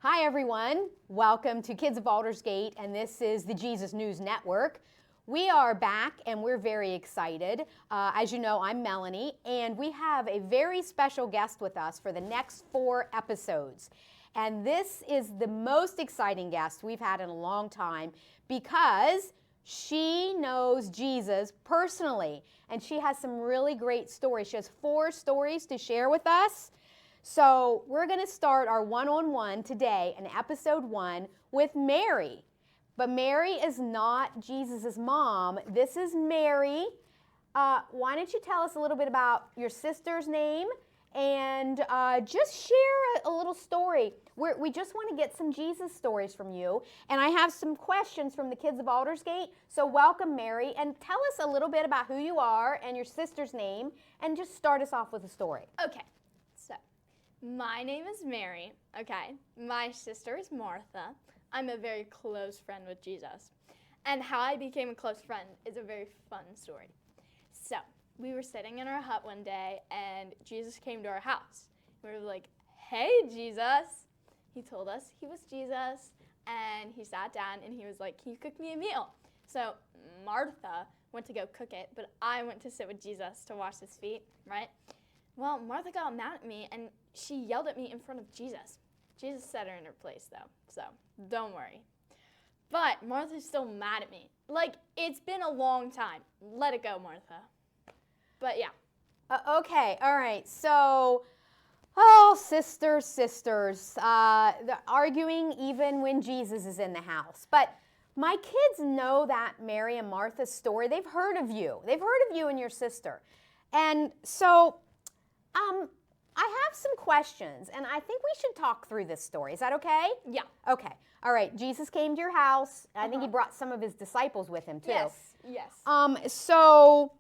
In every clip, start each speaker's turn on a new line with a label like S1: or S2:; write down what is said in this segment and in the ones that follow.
S1: Hi, everyone. Welcome to Kids of Aldersgate, and this is the Jesus News Network. We are back, and we're very excited. As you know, I'm Melanie, and we have a very special guest with us for the next 4 episodes. And this is the most exciting guest we've had in a long time because she knows Jesus personally, and she has some really great stories. She has 4 stories to share with us. So we're going to start our one-on-one today in episode 1 with Mary. But Mary is not Jesus' mom. This is Mary. Why don't you tell us a little bit about your sister's name and just share a little story. We just want to get some Jesus stories from you. And I have some questions from the kids of Aldersgate. So welcome, Mary, and tell us a little bit about who you are and your sister's name, and just start us off with a story.
S2: Okay, so my name is Mary. Okay, my sister is Martha. I'm a very close friend with Jesus. And how I became a close friend is a very fun story. So, we were sitting in our hut one day, and Jesus came to our house. We were like, "Hey, Jesus." He told us he was Jesus, and he sat down, and he was like, "Can you cook me a meal?" So, Martha went to go cook it, but I went to sit with Jesus to wash his feet, right? Well, Martha got mad at me, and she yelled at me in front of Jesus. Jesus set her in her place, though, so don't worry. But Martha's still mad at me. Like, it's been a long time. Let it go, Martha. But yeah.
S1: Okay, all right. So, sisters, the arguing even when Jesus is in the house. But my kids know that Mary and Martha's story. They've heard of you. They've heard of you and your sister. And so, I have some questions, and I think we should talk through this story. Is that okay?
S2: Yeah.
S1: Okay. All right. Jesus came to your house. I think he brought some of his disciples with him, too.
S2: Yes.
S1: So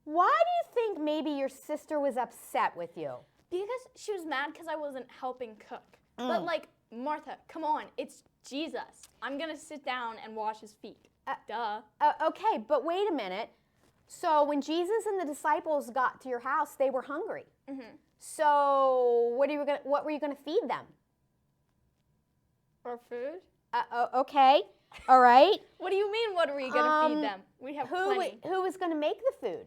S1: why do you think maybe your sister was upset with you?
S2: Because she was mad because I wasn't helping cook. But like, Martha, come on, it's Jesus. I'm going to sit down and wash his feet. Duh.
S1: Okay, but wait a minute. So when Jesus and the disciples got to your house, they were hungry.
S2: Mm-hmm.
S1: So what were you going to feed them?
S2: Or food?
S1: Okay. All right.
S2: What do you mean, what are we going to feed them? We have plenty.
S1: Who was going to make the food?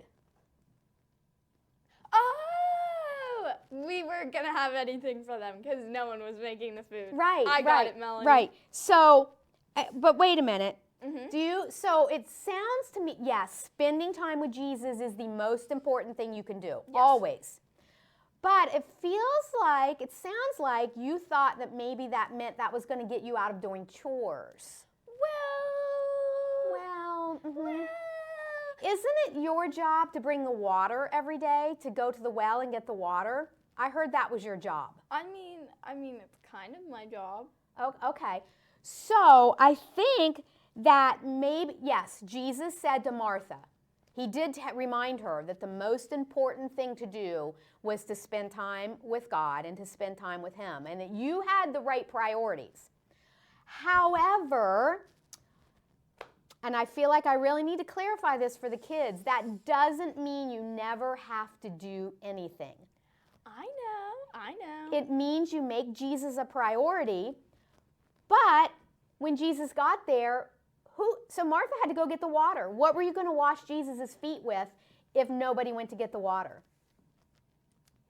S2: Oh! We weren't going to have anything for them because no one was making the food.
S1: Right.
S2: I got it, Melanie.
S1: Right. So, but wait a minute.
S2: Mm-hmm.
S1: So it sounds to me, yes, spending time with Jesus is the most important thing you can do.
S2: Yes.
S1: Always. But it sounds like you thought that maybe that meant that was going to get you out of doing chores. Well. Isn't it your job to bring the water every day, to go to the well and get the water? I heard that was your job.
S2: I mean, it's kind of my job.
S1: Okay. So I think that maybe, yes, Jesus said to Martha, he did remind her that the most important thing to do was to spend time with God and to spend time with him, and that you had the right priorities. However, and I feel like I really need to clarify this for the kids, that doesn't mean you never have to do anything.
S2: I know.
S1: It means you make Jesus a priority, but when Jesus got there, so Martha had to go get the water. What were you going to wash Jesus' feet with if nobody went to get the water?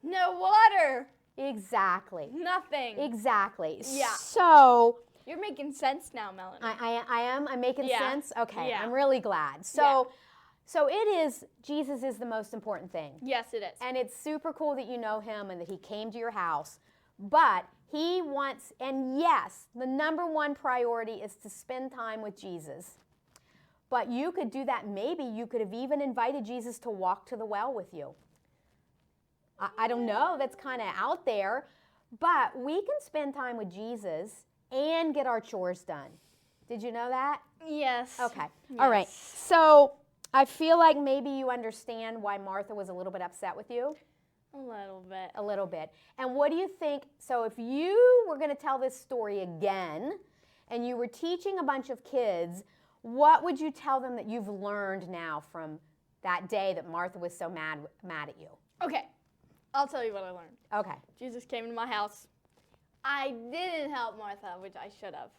S2: No water.
S1: Exactly.
S2: Nothing.
S1: Exactly.
S2: Yeah.
S1: So
S2: you're making sense now, Melanie.
S1: I am. I'm making sense. Okay.
S2: Yeah.
S1: I'm really glad. So Jesus is the most important thing.
S2: Yes, it is.
S1: And it's super cool that you know him and that he came to your house. But he wants, and yes, the number one priority is to spend time with Jesus. But you could do that. Maybe you could have even invited Jesus to walk to the well with you. I don't know. That's kind of out there. But we can spend time with Jesus and get our chores done. Did you know that?
S2: Yes.
S1: Okay.
S2: Yes.
S1: All right. So I feel like maybe you understand why Martha was a little bit upset with you.
S2: A little bit.
S1: A little bit. And what do you think? So if you were going to tell this story again and you were teaching a bunch of kids, what would you tell them that you've learned now from that day that Martha was so mad at you?
S2: Okay. I'll tell you what I learned.
S1: Okay.
S2: Jesus came to my house. I didn't help Martha, which I should have.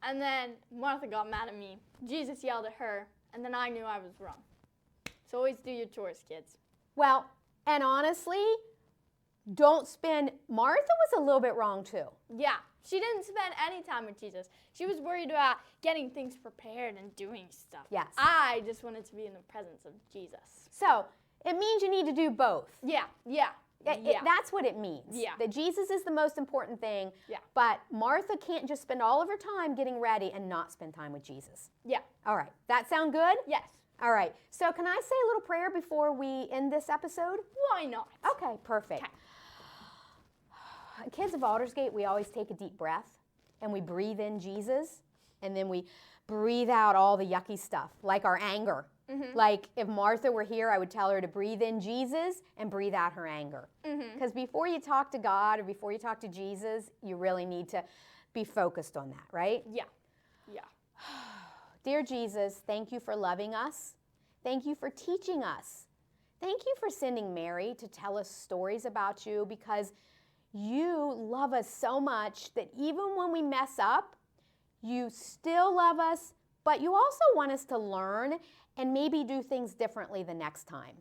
S2: And then Martha got mad at me. Jesus yelled at her, and then I knew I was wrong. So always do your chores, kids.
S1: Well, and honestly, Martha was a little bit wrong too.
S2: Yeah, she didn't spend any time with Jesus. She was worried about getting things prepared and doing stuff.
S1: Yes.
S2: I just wanted to be in the presence of Jesus.
S1: So it means you need to do both.
S2: Yeah.
S1: That's what it means.
S2: Yeah.
S1: That Jesus is the most important thing.
S2: Yeah.
S1: But Martha can't just spend all of her time getting ready and not spend time with Jesus.
S2: Yeah.
S1: All right. That sound good?
S2: Yes.
S1: All right. So can I say a little prayer before we end this episode?
S2: Why not?
S1: Okay, perfect.
S2: Okay.
S1: Kids of Aldersgate, we always take a deep breath and we breathe in Jesus and then we breathe out all the yucky stuff, like our anger.
S2: Mm-hmm.
S1: Like if Martha were here, I would tell her to breathe in Jesus and breathe out her anger. Because before you talk to God or before you talk to Jesus, you really need to be focused on that, right?
S2: Yeah.
S1: Dear Jesus, thank you for loving us. Thank you for teaching us. Thank you for sending Mary to tell us stories about you, because you love us so much that even when we mess up, you still love us, but you also want us to learn and maybe do things differently the next time.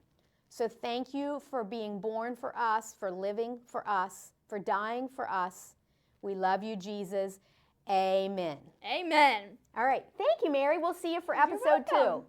S1: So thank you for being born for us, for living for us, for dying for us. We love you, Jesus. Amen.
S2: Amen.
S1: All right. Thank you, Mary. We'll see you for episode 2.
S2: welcome.